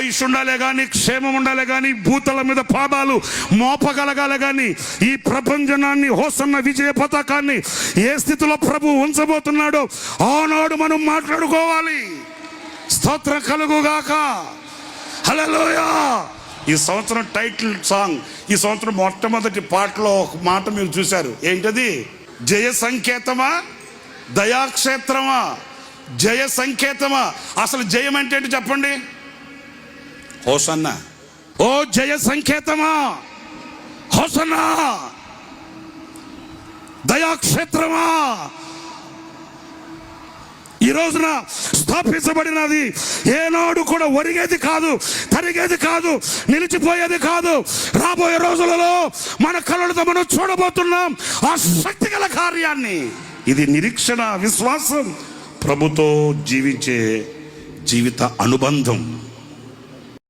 ఆయుష్ ఉండాలే కానీ, క్షేమం ఉండాలే కానీ, భూతల మీద పాదాలు మోపగలగాలే కానీ, ఈ ప్రపంచనాన్ని హోసన్న విజయ పతాకాన్ని ఏ స్థితిలో ప్రభు ఉంచబోతున్నాడో ఆనాడు మనం మాట్లాడుకోవాలి. స్తోత్రం కలుగుగాక. హల్లెలూయా. ఈ సంవత్సరం టైటిల్ సాంగ్, ఈ సంవత్సరం మొట్టమొదటి పాటలో ఒక మాట మీరు చూశారు. ఏంటది? జయ సంకేతమా, దయాక్షేత్రమా? జయ సంకేతమా? అసలు జయం అంటే ఏంటి చెప్పండి? హోసన్న. ఓ జయ సంకేతమా, హోసన్నా. దయాక్షేత్రమా, ఈ రోజున స్థాపించబడినది ఏనాడు కూడా ఒరిగేది కాదు, తరిగేది కాదు, నిలిచిపోయేది కాదు. రాబోయే రోజులలో మన కళ్ళతో మనం చూడబోతున్నాం ఆ శక్తి గల కార్యాన్ని. ఇది నిరీక్షణ, విశ్వాసం, ప్రభుతో జీవించే జీవిత అనుబంధం.